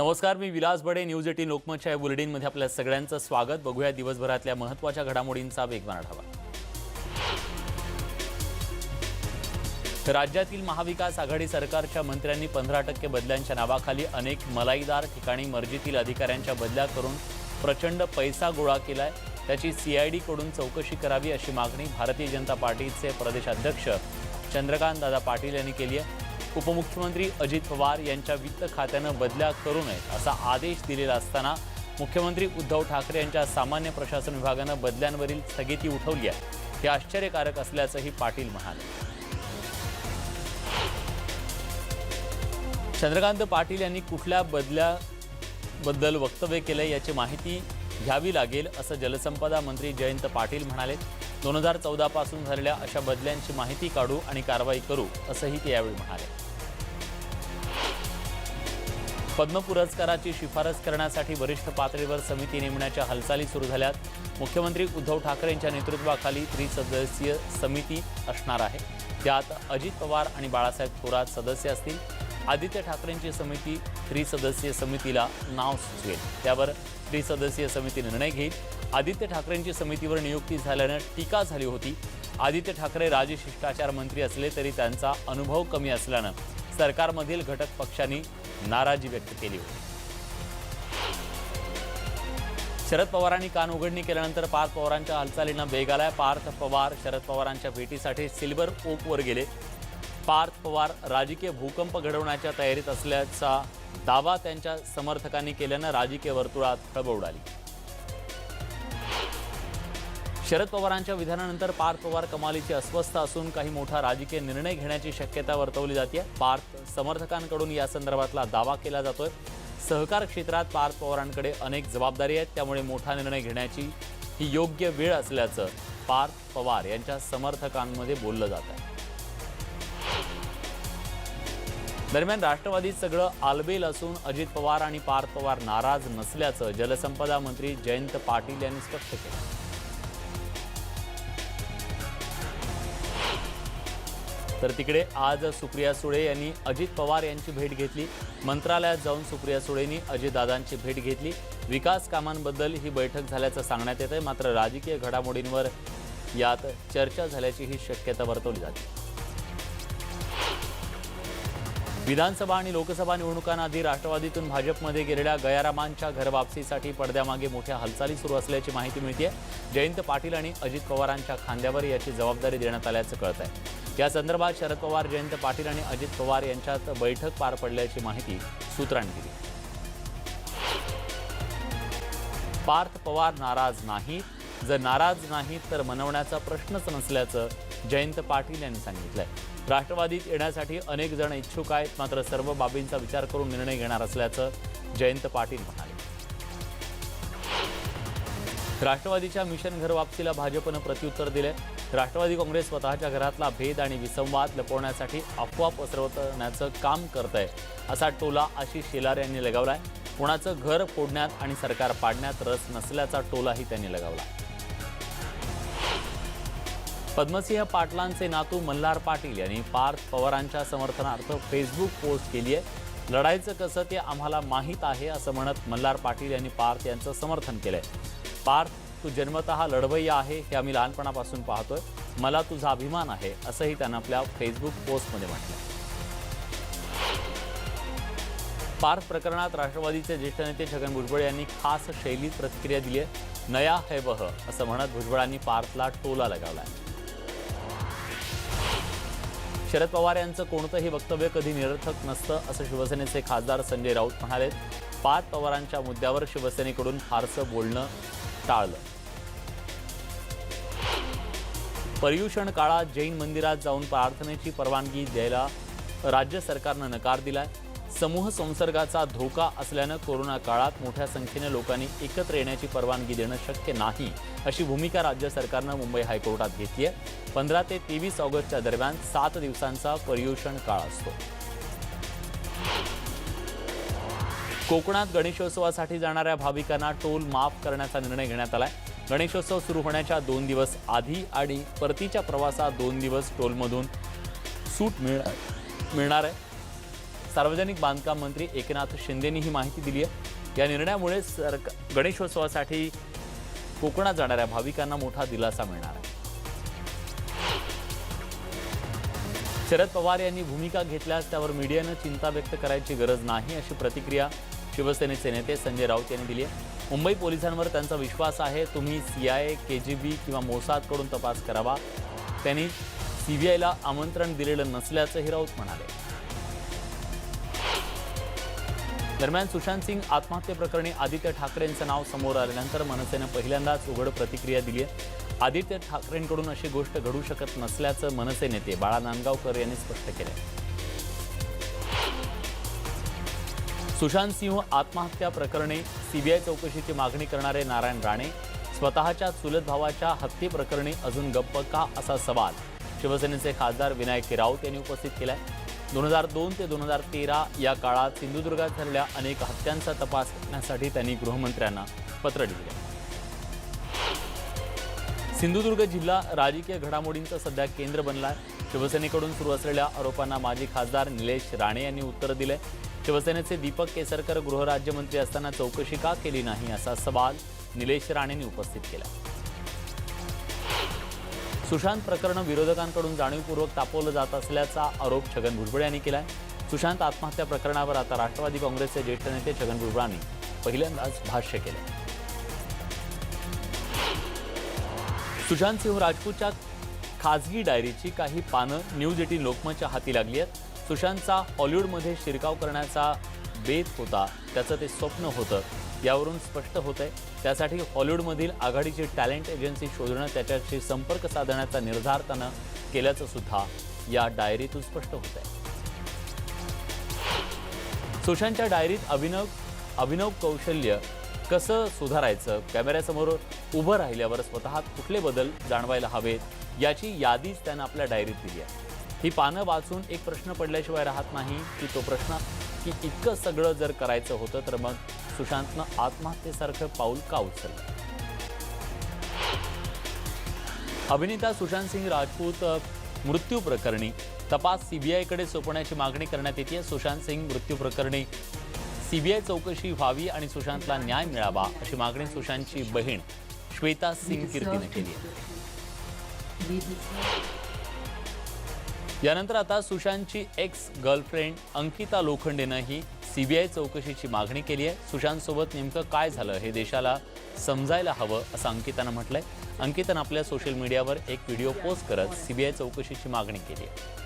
नमस्कार, मी विलास बडे. न्यूज 18 लोकमतच्या बुलेटिनमध्ये आपल्या सगळ्यांचं स्वागत. बघूया दिवसभरातल्या महत्त्वाच्या घडामोडींचा वेगवान आढावा. राज्यातील महाविकास आघाडी सरकारच्या मंत्र्यांनी 15% बदल्यांच्या नावाखाली अनेक मलाईदार ठिकाणी मर्जीतील अधिकाऱ्यांच्या बदल्या करून प्रचंड पैसा गोळा केलाय. त्याची सीआयडीकडून चौकशी करावी अशी मागणी भारतीय जनता पार्टीचे प्रदेशाध्यक्ष चंद्रकांत दादा पाटील यांनी केली आहे. उपमुख्यमंत्री अजित पवार यांच्या वित्त खात्यानं बदल्या करू नयेत असा आदेश दिलेला असताना मुख्यमंत्री उद्धव ठाकरे यांच्या सामान्य प्रशासन विभागानं बदल्यांवरील स्थगिती उठवली आहे. हे आश्चर्यकारक असल्याचंही पाटील म्हणाले. चंद्रकांत पाटील यांनी कुठल्या बदल्याबद्दल वक्तव्य केलंय याची माहिती घ्यावी लागेल असं जलसंपदा मंत्री जयंत पाटील म्हणाले. 2014 पासून झालेल्या अशा बदल्यांची माहिती काढू आणि कारवाई करू असंही ते यावेळी म्हणाले. पद्म पुरस्काराची शिफारस करण्यासाठी वरिष्ठ पातळीवर समिती नेमण्याच्या हालचाली सुरू झाल्यात. मुख्यमंत्री उद्धव ठाकरे यांच्या नेतृत्वाखाली त्रिसदस्यीय समिती असणार आहे. त्यात अजित पवार आणि बाळासाहेब थोरात सदस्य असतील. आदित्य ठाकरेंची समिती त्रिसदस्यीय समितीला नाव सुचवेल. त्यावर त्रिसदस्यीय समिती निर्णय घेईल. आदित्य ठाकरेंची समितीवर नियुक्ती झाल्यानं टीका झाली होती. आदित्य ठाकरे राजशिष्टाचार मंत्री असले तरी त्यांचा अनुभव कमी असल्यानं सरकारमधील घटक पक्षांनी नाराजी व्यक्त केली होती. शरद पवारांनी कान उघडणी केल्यानंतर पार्थ पवारांच्या हालचालींना वेग आलाय. पार्थ पवार शरद पवारांच्या भेटीसाठी सिल्वर ओकवर गेले. पार्थ पवार राजकीय भूकंप घडवण्याच्या तयारीत असल्याचा दावा त्यांच्या समर्थकांनी केल्यानं राजकीय वर्तुळात खळबळ उडाली. शरद पवारांच्या विधानानंतर पार्थ पवार कमालीचे अस्वस्थ असून काही मोठा राजकीय निर्णय घेण्याची शक्यता वर्तवली जाते. पार्थ समर्थकांकडून या संदर्भातला दावा केला जातोय. सहकार क्षेत्रात पार्थ पवारांकडे अनेक जबाबदारी आहेत, त्यामुळे मोठा निर्णय घेण्याची ही योग्य वेळ असल्याचं पार्थ पवार यांच्या समर्थकांमध्ये बोललं जात आहे. दरम्यान राष्ट्रवादीत सगळं आलबेल असून अजित पवार आणि पार्थ पवार नाराज नसल्याचं जलसंपदा मंत्री जयंत पाटील यांनी स्पष्ट केलं. तर तिकडे आज सुप्रिया सुळे यांनी अजित पवार यांची भेट घेतली. मंत्रालयात जाऊन सुप्रिया सुळेंनी अजितदादांची भेट घेतली. विकास कामांबद्दल ही बैठक झाल्याचं सांगण्यात येत आहे. मात्र राजकीय घडामोडींवर यात चर्चा झाल्याची ही शक्यता वर्तवली जाते. विधानसभा आणि लोकसभा निवडणुकांआधी राष्ट्रवादीतून भाजपमध्ये गेलेल्या गयारामांच्या घरवापसीसाठी पडद्यामागे मोठ्या हालचाली सुरू असल्याची माहिती मिळते. जयंत पाटील आणि अजित पवारांच्या खांद्यावर याची जबाबदारी देण्यात आल्याचं कळत आहे. या संदर्भात शरद पवार, जयंत पाटील आणि अजित पवार यांच्यात बैठक पार पडल्याची माहिती सूत्रांनी दिली. पार्थ पवार नाराज नाहीत. जर नाराज नाहीत तर मनवण्याचा प्रश्नच नसल्याचं जयंत पाटील यांनी सांगितलंय. राष्ट्रवादीत येण्यासाठी अनेक जण इच्छुक आहेत, मात्र सर्व बाबींचा विचार करून निर्णय घेणार असल्याचं जयंत पाटील म्हणाले. राष्ट्रवादीच्या मिशन घरवापसीला भाजपनं प्रत्युत्तर दिले. राष्ट्रवादी काँग्रेस स्वतःच्या घरातला भेद आणि विसंवाद लपवण्यासाठी अफवा पसरवण्याचं काम करत आहे असा टोला आशिष शेलार यांनी लगावलाय. कोणाचं घर फोडण्यात आणि सरकार पाडण्यात रस नसल्याचा टोलाही त्यांनी लगावला. पद्मसिंह पाटलांचे नातू मल्हार पाटील यांनी पार्थ पवारांच्या समर्थनार्थ फेसबुक पोस्ट केली आहे. लढायचं कसं ते आम्हाला माहीत आहे असं म्हणत मल्हार पाटील यांनी पार्थ यांचं समर्थन केलंय. पार्थ, तू जन्मतः लढवय्या आहे हे आम्ही लहानपणापासून पाहतोय. मला तुझा अभिमान आहे असंही त्यांनी आपल्या फेसबुक पोस्टमध्ये म्हटलं. पार्थ प्रकरणात राष्ट्रवादीचे ज्येष्ठ नेते छगन भुजबळ यांनी खास शैलीत प्रतिक्रिया दिली आहे. नया है वह असं म्हणत भुजबळांनी पार्थला टोला लगावला. शरद पवार यांचं कोणतंही वक्तव्य कधी निरर्थक नसतं असं शिवसेनेचे खासदार संजय राऊत म्हणाले. पार्थ पवारांच्या मुद्द्यावर शिवसेनेकडून फारसं बोलणं टाळलं. पर्युषण काळात जैन मंदिरात जाऊन प्रार्थनेची परवानगी द्यायला राज्य सरकारनं नकार दिलाय. समूह संसर्गाचा धोका असल्यानं कोरोना काळात मोठ्या संख्येने लोकांनी एकत्र येण्याची परवानगी देणं शक्य नाही अशी भूमिका राज्य सरकारनं मुंबई हायकोर्टात घेतली आहे. 15 ते 23 ऑगस्टच्या दरम्यान 7 दिवसांचा पर्युषण काळ असतो. कोकणात गणेशोत्सवासाठी जाणाऱ्या भाविकांना टोल माफ करण्याचा निर्णय घेण्यात आलाय. गणेशोत्सव सुरू होण्याच्या 2 दिवस आधी आणि परतीच्या प्रवासात 2 दिवस टोलमधून सूट मिळणार आहे. सार्वजनिक बांधकाम मंत्री एकनाथ शिंदेंनी ही माहिती दिली आहे। या निर्णयामुळे गणेशोत्सवासाठी कोकणात जाणाऱ्या भाविकांना मोठा दिलासा मिळणार आहे। शरद पवार यांनी भूमिका घेतल्यास त्यावर मीडियानं चिंता व्यक्त करायची गरज नाही, अशी प्रतिक्रिया शिवसेनेचे नेते संजय राऊत यांनी दिली आहे। मुंबई पोलिसांवर त्यांचा विश्वास आहे। तुम्ही CIA, KGB किंवा मोसादकडून तपास करावा। त्यांनी CBIला आमंत्रण दिलेलं नसल्याचंही राऊत म्हणाले। दरम्यान सुशांत सिंग आत्महत्येप्रकरणी आदित्य ठाकरेंचं नाव समोर आल्यानंतर मनसेनं पहिल्यांदाच उघड प्रतिक्रिया दिली आहे। आदित्य ठाकरेंकडून अशी गोष्ट घडू शकत नसल्याचं मनसे नेते बाळा नांदगावकर यांनी स्पष्ट केलं। सुशांत सिंह आत्महत्या प्रकरणी CBI चौकशीची मागणी करणारे नारायण राणे स्वतःच्या चुलत भावाच्या हत्येप्रकरणी अजून गप्प का, असा सवाल शिवसेनेचे खासदार विनायक राऊत यांनी उपस्थित केलाय। 2002 ते 2013 या काळात सिंधुदुर्गात झालेल्या अनेक हत्यांचा तपास करण्यासाठी त्यांनी गृहमंत्र्यांना पत्र लिहिले। सिंधुदुर्ग जिल्हा राजकीय घडामोडींचं सध्या केंद्र बनलाय। शिवसेनेकडून सुरू असलेल्या आरोपांना माजी खासदार निलेश राणे यांनी उत्तर दिले। शिवसेनेचे दीपक केसरकर गृहराज्यमंत्री असताना चौकशी का केली नाही, असा सवाल निलेश राणेंनी उपस्थित केला। सुशांत प्रकरण विरोधकांकडून जाणीवपूर्वक तापवलं जात असल्याचा आरोप छगन भुजबळ यांनी केलाय। सुशांत आत्महत्या प्रकरणावर आता राष्ट्रवादी काँग्रेसचे ज्येष्ठ नेते छगन भुजबळांनी पहिल्यांदाच भाष्य केले। सुशांत सिंह राजपूतच्या खाजगी डायरीची काही पानं न्यूज 18 लोकमतच्या हाती लागली आहेत। सुशांतचा हॉलिवूडमध्ये शिरकाव करण्याचा बेत होता, त्याचं ते स्वप्न होतं, यावरून स्पष्ट होतंय। त्यासाठी हॉलिवूडमधील आघाडीची टॅलेंट एजन्सी शोधणं, त्याच्याशी संपर्क साधण्याचा निर्धार त्यानं केल्याचं सुद्धा या डायरीतून स्पष्ट होतंय। सुशांतच्या डायरीत अभिनव कौशल्य कसं सुधारायचं, कॅमेऱ्यासमोर उभं राहिल्यावर स्वतःत कुठले बदल जाणवायला हवेत, याची यादीच त्यानं आपल्या डायरीत दिली आहे। ही पानं वाचून एक प्रश्न पडल्याशिवाय राहत नाही की तो प्रश्न की इतकं सगळं जर करायचं होतं तर मग सुशांतनं आत्महत्येसारखं पाऊल का उचललं। अभिनेता सुशांत सिंह राजपूत मृत्यू प्रकरणी तपास CBIकडे सोपवण्याची मागणी करण्यात येते। सुशांत सिंह मृत्यू प्रकरणी CBI चौकशी व्हावी आणि सुशांतला न्याय मिळावा, अशी मागणी सुशांतची बहीण श्वेता सिंग कीर्तीने केली आहे। यानंतर आता सुशांतची एक्स गर्लफ्रेंड अंकिता लोखंडेनंही CBI चौकशीची मागणी केली आहे। सुशांतसोबत नेमकं काय झालं हे देशाला समजायला हवं, असं अंकितानं म्हटलंय। अंकितानं आपल्या सोशल मीडियावर एक व्हिडिओ पोस्ट करत CBI चौकशीची मागणी केली आहे।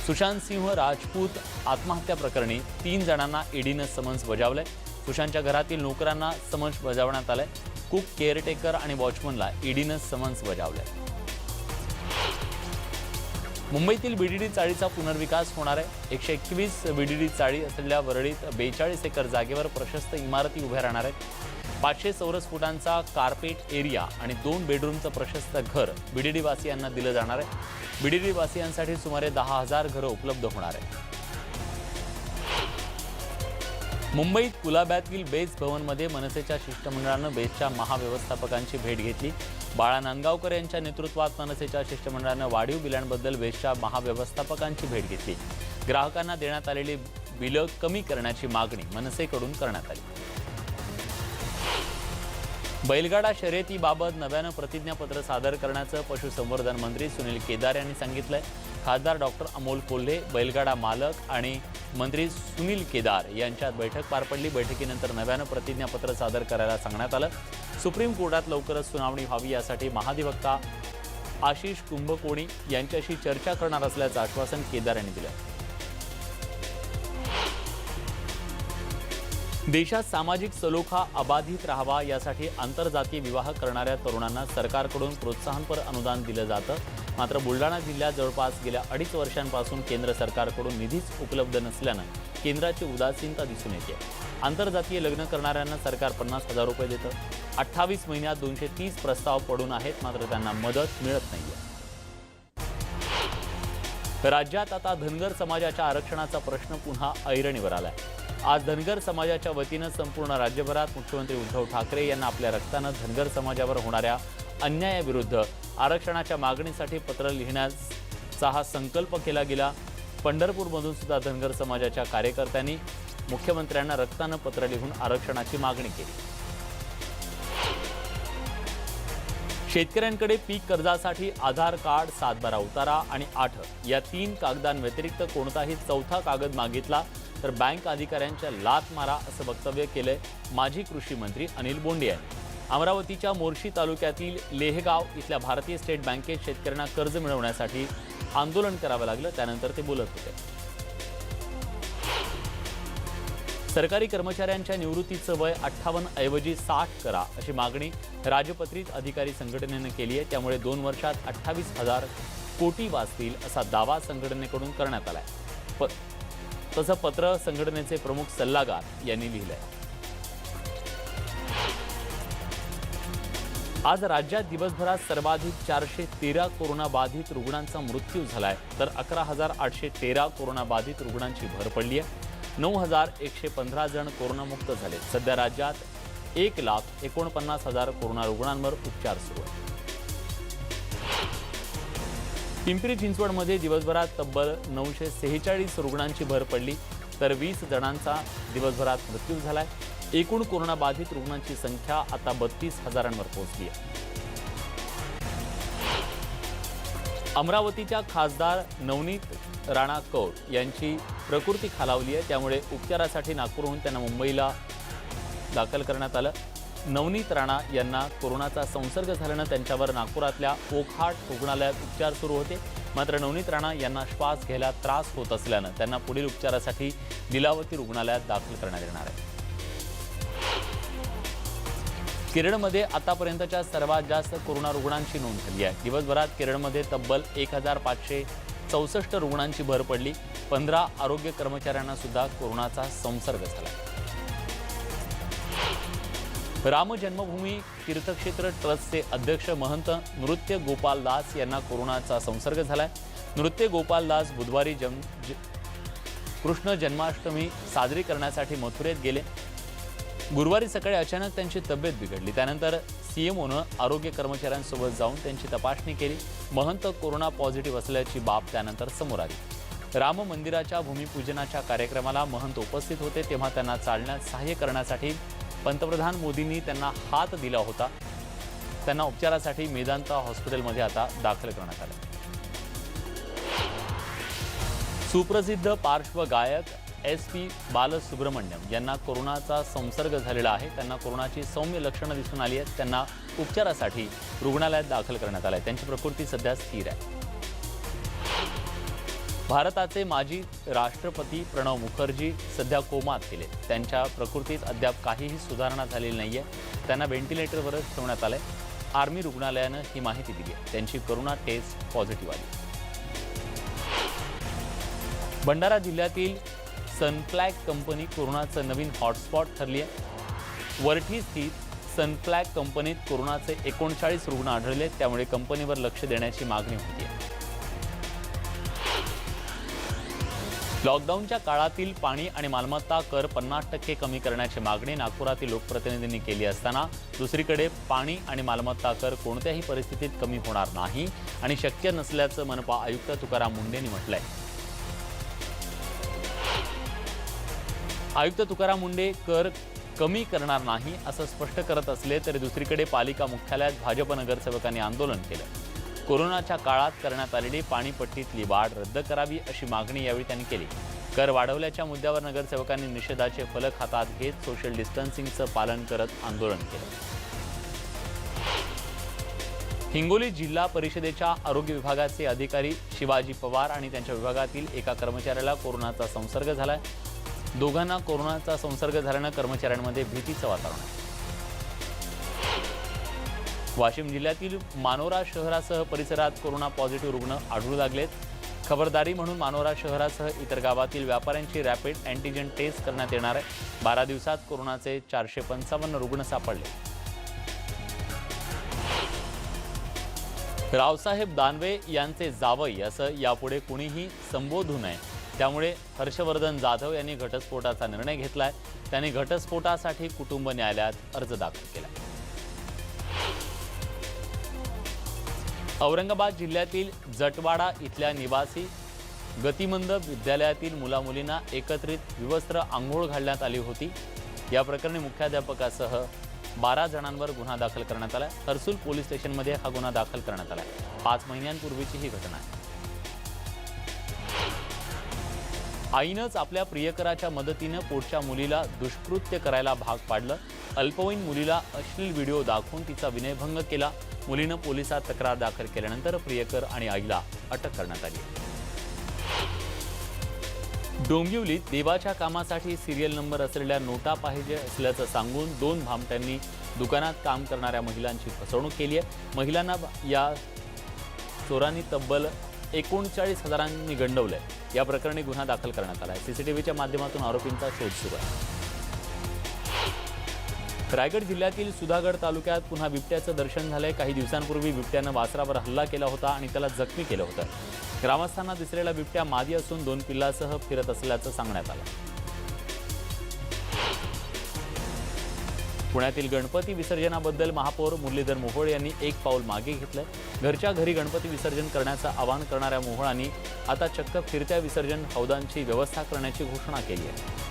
सुशांत सिंह राजपूत आत्महत्या प्रकरणी 3 जणांना ईडीनं समन्स बजावलंय। सुशांतच्या घरातील नोकरांना समन्स बजावण्यात आलंय। कुक, केअरटेकर आणि वॉचमनला ईडीनं समन्स बजावलंय। मुंबईतील BDD चाळीचा पुनर्विकास होणार आहे। 121 BDD चाळी असलेल्या वरळीत 42 एकर जागेवर प्रशस्त इमारती उभ्या राहणार आहेत। 500 चौरस फुटांचा कार्पेट एरिया आणि 2 बेडरूमचं प्रशस्त घर BDD वासियांना दिलं जाणार आहे। BDD वासियांसाठी सुमारे 10,000 घरं उपलब्ध होणार आहेत। मुंबईत कुलाब्यातील बेस भवनमध्ये मनसेच्या शिष्टमंडळानं बेसच्या महाव्यवस्थापकांची भेट घेतली। बाळा नांदगावकर यांच्या नेतृत्वात मनसेच्या शिष्टमंडळानं वाढीव बिलांबद्दल बेसच्या महाव्यवस्थापकांची भेट घेतली। ग्राहकांना देण्यात आलेली बिलं कमी करण्याची मागणी मनसेकडून करण्यात आली। बैलगाडा शर्यतीबाबत नव्यानं प्रतिज्ञापत्र सादर करण्याचं पशुसंवर्धन मंत्री सुनील केदार यांनी सांगितलंय। खासदार डॉक्टर अमोल कोल्हे, बैलगाडा मालक आणि मंत्री सुनील केदार यांच्यात बैठक पार पडली। बैठकीनंतर नव्यानं प्रतिज्ञापत्र सादर करायला सांगण्यात आलं। सुप्रीम कोर्टात लवकरच सुनावणी व्हावी यासाठी महाधिवक्ता आशिष कुंभकोणी यांच्याशी चर्चा करणार असल्याचं आश्वासन केदार यांनी दिलं। देशात सामाजिक सलोखा अबाधित राहावा यासाठी आंतरजातीय विवाह करणाऱ्या तरुणांना सरकारकडून प्रोत्साहनपर अनुदान दिलं जातं। मात्र बुलढाणा जिल्ह्यात जवळपास गेल्या 2.5 वर्षांपासून केंद्र सरकारकडून निधीच उपलब्ध नसल्यानं केंद्राची उदासीनता दिसून येते। आंतरजातीय लग्न करणाऱ्यांना सरकार 50,000 रुपये देतं। 28 महिन्यात 230 प्रस्ताव पडून आहेत, मात्र त्यांना मदत मिळत नाहीये। राज्यात आता धनगर समाजाच्या आरक्षणाचा प्रश्न पुन्हा ऐरणीवर आलाय। आज धनगर समाजाच्या वतीनं संपूर्ण राज्यभरात मुख्यमंत्री उद्धव ठाकरे यांना आपल्या रक्तानं धनगर समाजावर होणाऱ्या अन्यायाविरुद्ध आरक्षणाच्या मागणीसाठी पत्र लिहिण्याचा हा संकल्प केला गेला। पंढरपूरमधून सुद्धा धनगर समाजाच्या कार्यकर्त्यांनी मुख्यमंत्र्यांना रक्तानं पत्र लिहून आरक्षणाची मागणी केली. शेतकऱ्यांकडे पीक कर्जासाठी आधार कार्ड, 7/12 उतारा आणि 8 या 3 कागदांव्यतिरिक्त कोणताही चौथा कागद मागितला तर बँक अधिकाऱ्यांच्या लाथ मारा असं वक्तव्य केलंय माजी कृषी मंत्री अनिल बोंडे यांनी. अमरावतीच्या मोर्शी तालुक्यातील लेहगाव इथल्या भारतीय स्टेट बँकेत शेतकऱ्यांना कर्ज मिळवण्यासाठी आंदोलन करावं लागलं, त्यानंतर ते बोलत होते. सरकारी कर्मचाऱ्यांच्या निवृत्तीचं वय 58 ऐवजी 60 करा अशी मागणी राजपत्रित अधिकारी संघटनेनं केली आहे. त्यामुळे 2 वर्षात 28,000 कोटी वाचतील असा दावा संघटनेकडून करण्यात आलाय. तसं पत्र संघटनेचे प्रमुख सल्लागार यांनी लिहिलंय. आज राज्यात दिवसभरात सर्वाधिक 413 कोरोनाबाधित रुग्णांचा मृत्यू झालाय, तर 11,813 कोरोनाबाधित रुग्णांची भर पडली आहे. 9,115 जण कोरोनामुक्त झाले. सध्या राज्यात 1,49,000 कोरोना रुग्णांवर उपचार सुरू आहेत. पिंपरी चिंचवडमध्ये दिवसभरात तब्बल 946 रुग्णांची भर पडली, तर 20 जणांचा दिवसभरात मृत्यू झालाय. एकूण कोरोनाबाधित रुग्णांची संख्या आता 32,000वर पोहोचली आहे. अमरावतीच्या खासदार नवनीत राणा कौर यांची प्रकृती खालावली आहे, त्यामुळे उपचारासाठी नागपूरहून त्यांना मुंबईला दाखल करण्यात आलं. नवनीत राणा यांना कोरोनाचा संसर्ग झाल्यानं त्यांच्यावर नागपुरातल्या ओकहाट रुग्णालयात उपचार सुरू होते. मात्र नवनीत राणा यांना श्वास घ्यायला त्रास होत असल्यानं त्यांना पुढील उपचारासाठी लीलावती रुग्णालयात दाखल करण्यात येणार आहे. केरळमध्ये आतापर्यंतच्या सर्वात जास्त कोरोना रुग्णांची नोंद झाली आहे. दिवसभरात केरळमध्ये तब्बल 1,564 रुग्णांची भर पडली. 15 आरोग्य कर्मचाऱ्यांना सुद्धा कोरोनाचा संसर्ग झाला. राम जन्मभूमी तीर्थक्षेत्र ट्रस्टचे अध्यक्ष महंत नृत्य गोपाल दास यांना कोरोनाचा संसर्ग झालाय. नृत्य गोपाल दास बुधवारी कृष्ण जन्माष्टमी साजरी करण्यासाठी मथुरेत गेले. गुरुवारी सकाळी अचानक त्यांची तब्येत बिघडली. त्यानंतर सीएमओनं आरोग्य कर्मचाऱ्यांसोबत जाऊन त्यांची तपासणी केली. महंत कोरोना पॉझिटिव्ह असल्याची बाब त्यानंतर समोर आली. राम मंदिराच्या भूमिपूजनाच्या कार्यक्रमाला महंत उपस्थित होते, तेव्हा त्यांना चालण्यात सहाय्य करण्यासाठी पंतप्रधान मोदींनी त्यांना हात दिला होता. त्यांना उपचारासाठी मेदांता हॉस्पिटलमध्ये आता दाखल करण्यात आले. सुप्रसिद्ध पार्श्वगायक SP बालसुब्रमण्यम यांना कोरोनाचा संसर्ग झालेला आहे. त्यांना कोरोनाची सौम्य लक्षणं दिसून आली आहेत. त्यांना उपचारासाठी रुग्णालयात दाखल करण्यात आले. त्यांची प्रकृती सध्या स्थिर आहे. भारताचे माजी राष्ट्रपती प्रणव मुखर्जी सध्या कोमात गेले. त्यांच्या प्रकृतीत अद्याप काहीही सुधारणा झालेली नाहीये. त्यांना व्हेंटिलेटरवरच ठेवण्यात आलंय. आर्मी रुग्णालयानं ही माहिती दिली आहे. त्यांची कोरोना टेस्ट पॉझिटिव्ह आली. भंडारा जिल्ह्यातील सनफ्लॅग कंपनी कोरोनाचं नवीन हॉटस्पॉट ठरली आहे. वरठी स्थित सनफ्लॅग कंपनीत कोरोनाचे 39 रुग्ण आढळले. त्यामुळे कंपनीवर लक्ष देण्याची मागणी होती आहे. लॉकडाऊनच्या काळातील पाणी आणि मालमत्ता कर 50% कमी करण्याची मागणी नागपुरातील लोकप्रतिनिधींनी केली असताना दुसरीकडे पाणी आणि मालमत्ता कर कोणत्याही परिस्थितीत कमी होणार नाही आणि शक्य नसल्याचं मनपा आयुक्त तुकाराम मुंडेंनी म्हटलंय. आयुक्त तुकाराम मुंडे कर कमी करणार नाही असं स्पष्ट करत असले तरी दुसरीकडे पालिका मुख्यालयात भाजप नगरसेवकांनी आंदोलन केलं. कोरोनाच्या काळात करण्यात आलेली पाणीपट्टीतली वाढ रद्द करावी अशी मागणी यावेळी त्यांनी केली. कर वाढवल्याच्या मुद्द्यावर नगरसेवकांनी निषेधाचे फलक हातात घेत सोशल डिस्टन्सिंगचं पालन करत आंदोलन केलं. हिंगोली जिल्हा परिषदेच्या आरोग्य विभागाचे अधिकारी शिवाजी पवार आणि त्यांच्या विभागातील एका कर्मचाऱ्याला कोरोनाचा संसर्ग झालाय. दोघांना कोरोनाचा संसर्ग झाल्यानं कर्मचाऱ्यांमध्ये भीतीचं वातावरण आहे. वाशिम जिल्ह्यातील मानोरा शहरासह परिसरात कोरोना पॉझिटिव्ह रुग्ण आढळू लागलेत. खबरदारी म्हणून मानोरा शहरासह इतर गावातील व्यापाऱ्यांची रॅपिड अँटीजेन टेस्ट करण्यात येणार आहे. 12 दिवसात कोरोनाचे 455 रुग्ण सापडले. रावसाहेब दानवे यांचे जावई असं यापुढे कुणीही संबोधू नये, त्यामुळे हर्षवर्धन जाधव यांनी घटस्फोटाचा निर्णय घेतलाय. त्यांनी घटस्फोटासाठी कुटुंब न्यायालयात अर्ज दाखल केला. औरंगाबाद जिल्ह्यातील जटवाडा इथल्या निवासी गतिमंद विद्यालयातील मुलामुलींना एकत्रित विवस्त्र आंघोळ घालण्यात आली होती। या प्रकरणी मुख्याध्यापकासह 12 जणांवर गुन्हा दाखल करण्यात आला। हर्सुल पोलीस स्टेशनमध्ये हा गुन्हा दाखल करण्यात आला। 5 महिन्यांपूर्वीची ही घटना आहे। आईनंच आपल्या प्रियकराच्या मदतीनं पोटच्या मुलीला दुष्कृत्य करायला भाग पाडलं। अल्पवयीन मुलीला अश्लील व्हिडिओ दाखवून तिचा विनयभंग केला। मुलीनं पोलिसात तक्रार दाखल केल्यानंतर प्रियकर आणि आईला अटक करण्यात आली। डोंबिवलीत देवाच्या कामासाठी सिरियल नंबर असलेल्या नोटा पाहिजे असल्याचं सांगून 2 भामट्यांनी दुकानात काम करणाऱ्या महिलांची फसवणूक केली आहे। महिलांना या चोरांनी तब्बल 39,000 गंडवलंय। या प्रकरणी गुन्हा दाखल करण्यात आला आहे। सीसीटीव्हीच्या माध्यमातून आरोपींचा शोध सुरू आहे। रायगड जिल्ह्यातील सुधागड तालुक्यात पुन्हा बिबट्याचं दर्शन झालंय। काही दिवसांपूर्वी बिबट्यानं वासरावर हल्ला केला होता आणि त्याला जखमी केलं होतं। ग्रामस्थांना दिसलेला बिबट्या मादी असून 2 पिल्लांसह फिरत असल्याचं सांगण्यात आलं। पुण्यातील गणपती विसर्जनाबद्दल महापौर मुरलीधर मोहोळ यांनी एक पाऊल मागे घेतलंय। घरच्या घरी गणपती विसर्जन करण्याचं आवाहन करणाऱ्या मोहोळांनी आता चक्क फिरत्या विसर्जन हौदांची व्यवस्था करण्याची घोषणा केली आहे।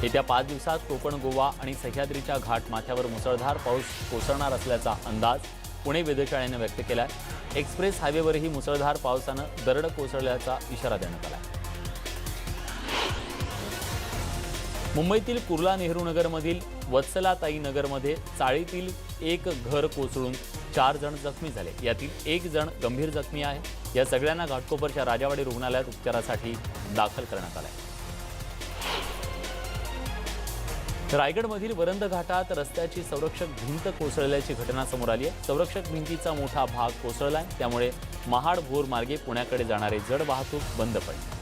येत्या 5 दिवसात कोकण, गोवा आणि सह्याद्रीच्या घाट माथ्यावर मुसळधार पाऊस कोसळणार असल्याचा अंदाज पुणे वेधशाळेनं व्यक्त केलाय। एक्सप्रेस हायवेवरही मुसळधार पावसानं दरड कोसळल्याचा इशारा देण्यात आला। मुंबईतील कुर्ला नेहरू नगरमधील वत्सलाताई नगरमध्ये चाळीतील एक घर कोसळून 4 जण जखमी झाले। यातील 1 जण गंभीर जखमी आहे। या सगळ्यांना घाटकोपरच्या राजावाडी रुग्णालयात उपचारासाठी दाखल करण्यात आलं आहे। रायगडमधील वरंद घाटात रस्त्याची संरक्षक भिंत कोसळल्याची घटना समोर आली आहे। संरक्षक भिंतीचा मोठा भाग कोसळलाय, त्यामुळे महाड भोर मार्गे पुण्याकडे जाणारी जड वाहतूक बंद पडली।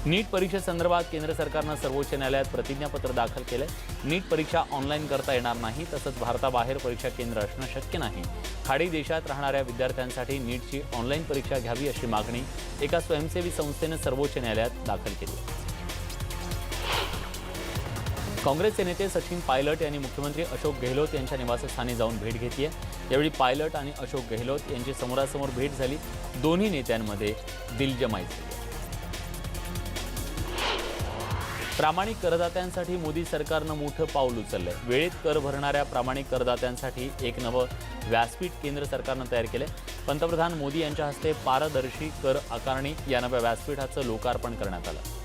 नीट परीक्षेसंदर्भात केंद्र सरकारनं सर्वोच्च न्यायालयात प्रतिज्ञापत्र दाखल केलंय। नीट परीक्षा ऑनलाईन करता येणार नाही, तसंच भारताबाहेर परीक्षा केंद्र असणं शक्य नाही। खाडी देशात राहणाऱ्या विद्यार्थ्यांसाठी नीटची ऑनलाईन परीक्षा घ्यावी अशी मागणी एका स्वयंसेवी संस्थेनं सर्वोच्च न्यायालयात दाखल केली आहे। काँग्रेसचे नेते सचिन पायलट यांनी मुख्यमंत्री अशोक गेहलोत यांच्या निवासस्थानी जाऊन भेट घेतली आहे। यावेळी पायलट आणि अशोक गेहलोत यांची समोरासमोर भेट झाली। दोन्ही नेत्यांमध्ये दिलजमाई झाली। प्रामाणिक करदात्यांसाठी मोदी सरकारनं मोठं पाऊल उचललंय। वेळेत कर भरणाऱ्या प्रामाणिक करदात्यांसाठी एक नवं व्यासपीठ केंद्र सरकारनं तयार केलंय। पंतप्रधान मोदी यांच्या हस्ते पारदर्शी कर आकारणी या नव्या व्यासपीठाचं लोकार्पण करण्यात आलं।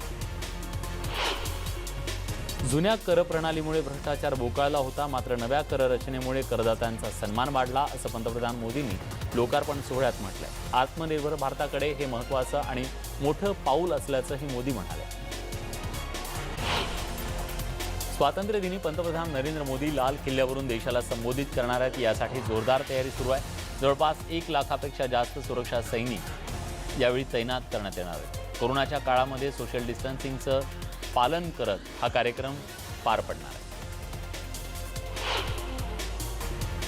जुन्या कर प्रणालीमुळे भ्रष्टाचार बोकाळला होता, मात्र नव्या कर रचनेमुळे करदात्यांचा सन्मान वाढला, असं पंतप्रधान मोदींनी लोकार्पण सोहळ्यात म्हटलंय। आत्मनिर्भर भारताकडे हे महत्त्वाचं आणि मोठं पाऊल असल्याचंही मोदी म्हणाले। स्वातंत्र्यदिनी पंतप्रधान नरेंद्र मोदी लाल किल्ल्यावरून देशाला संबोधित करणार आहेत। यासाठी जोरदार तयारी सुरू आहे। जवळपास 1 लाखापेक्षा जास्त सुरक्षा सैनिक यावेळी तैनात करण्यात येणार आहेत। कोरोनाच्या काळामध्ये सोशल डिस्टन्सिंगचं पालन करत हा कार्यक्रम पार पडणार आहे।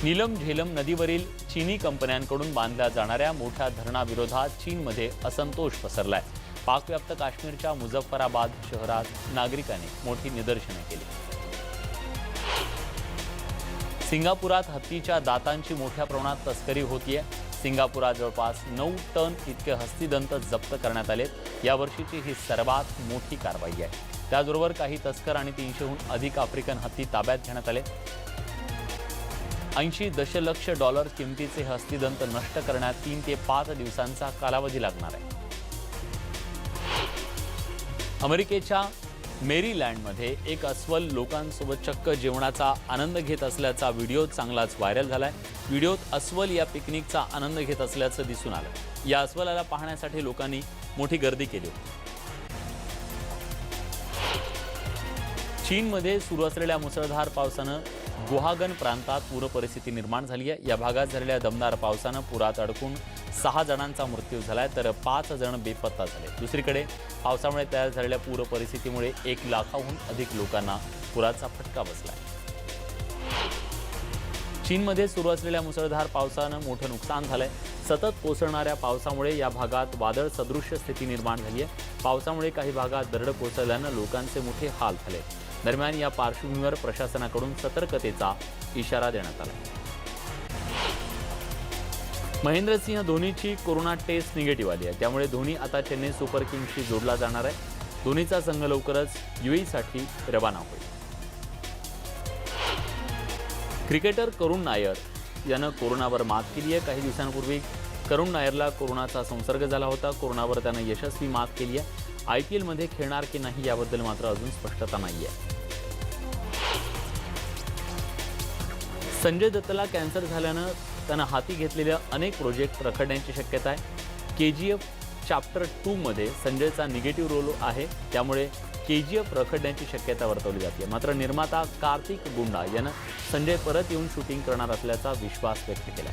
नीलम झेलम नदीवरील चीनी कंपन्यांकडून बांधल्या जाणाऱ्या मोठ्या धरणाविरोधात चीनमध्ये असंतोष पसरलाय। पाकव्याप्त काश्मीरच्या मुझफ्फराबाद शहरात नागरिकांनी मोठी निदर्शने केली। सिंगापुरात हत्तीच्या दातांची मोठ्या प्रमाणात तस्करी होतीये। सिंगापुरात जवळपास 9 टन इतके हस्तिदंत जप्त करण्यात आले। यावर्षीची ही सर्वात मोठी कारवाई आहे। त्याचबरोबर काही तस्कर आणि 300हून अधिक आफ्रिकन हत्ती ताब्यात घेण्यात आले। 80 दशलक्ष डॉलर किमतीचे हस्तिदंत नष्ट करण्यात 3 ते 5 दिवसांचा कालावधी लागणार आहे। अमेरिकेच्या मेरीलँडमध्ये एक अस्वल लोकांसोबत चक्क जेवणाचा आनंद घेत असल्याचा व्हिडिओ चांगलाच व्हायरल झालाय। व्हिडिओत अस्वल या पिकनिकचा आनंद घेत असल्याचं दिसून आलं। या अस्वलाला पाहण्यासाठी लोकांनी मोठी गर्दी केली होती। चीनमध्ये सुरू असलेल्या मुसळधार पावसानं गुहागन प्रांतात पूर परिस्थिती निर्माण झाली आहे। या भागात झालेल्या दमदार पावसानं पुरात अडकून 6 जणांचा मृत्यू झालाय, तर 5 जण बेपत्ता झाले। दुसरीकडे पावसामुळे तयार झालेल्या पूर परिस्थितीमुळे 1 लाखाहून अधिक लोकांना पुराचा फटका बसलाय। चीनमध्ये सुरू असलेल्या मुसळधार पावसानं मोठं नुकसान झालंय। सतत कोसळणाऱ्या पावसामुळे या भागात वादळ सदृश्य स्थिती निर्माण झाली आहे। पावसामुळे काही भागात दरड कोसळल्यानं लोकांचे मोठे हाल झाले। दरम्यान या पार्श्वभूमीवर प्रशासनाकडून सतर्कतेचा इशारा देण्यात आला। महेंद्रसिंह धोनीची कोरोना टेस्ट निगेटिव्ह आली आहे, त्यामुळे धोनी आता चेन्नई सुपर किंग्सशी जोडला जाणार आहे. धोनीचा संघ लवकरच यूएईसाठी रवाना होईल. क्रिकेटर करुण नायर यानं कोरोनावर मात केली आहे. काही दिवसांपूर्वी करुण नायरला कोरोनाचा संसर्ग झाला होता. कोरोनावर त्यानं यशस्वी मात केली आहे. IPLमध्ये खेळणार की नाही याबद्दल मात्र अजून स्पष्टता नाही आहे. संजय दत्तला कॅन्सर झाल्यानं त्यानं हाती घेतलेल्या अनेक प्रोजेक्ट रखडण्याची शक्यता आहे. KGF चॅप्टर 2 मध्ये संजयचा निगेटिव्ह रोल आहे, त्यामुळे KGF रखडण्याची शक्यता वर्तवली जाते. मात्र निर्माता कार्तिक गुंडा यानं संजय परत येऊन शूटिंग करणार असल्याचा विश्वास व्यक्त केला.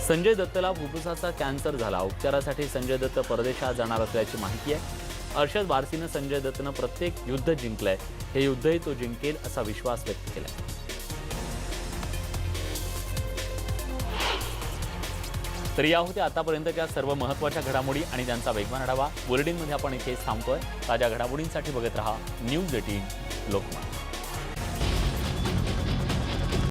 संजय दत्तला फुफ्फुसाचा कॅन्सर झाला. उपचारासाठी संजय दत्त परदेशात जाणार असल्याची माहिती आहे. अरशद वारसीनं संजय दत्तनं प्रत्येक युद्ध जिंकलंय, हे युद्धही तो जिंकेल असा विश्वास व्यक्त केला. तर या होत्या आतापर्यंतच्या सर्व महत्त्वाच्या घडामोडी आणि त्यांचा वेगवान आढावा. बुलेटिनमध्ये आपण इथेच थांबतोय. ताज्या घडामोडींसाठी बघत रहा न्यूज 18 लोकमत.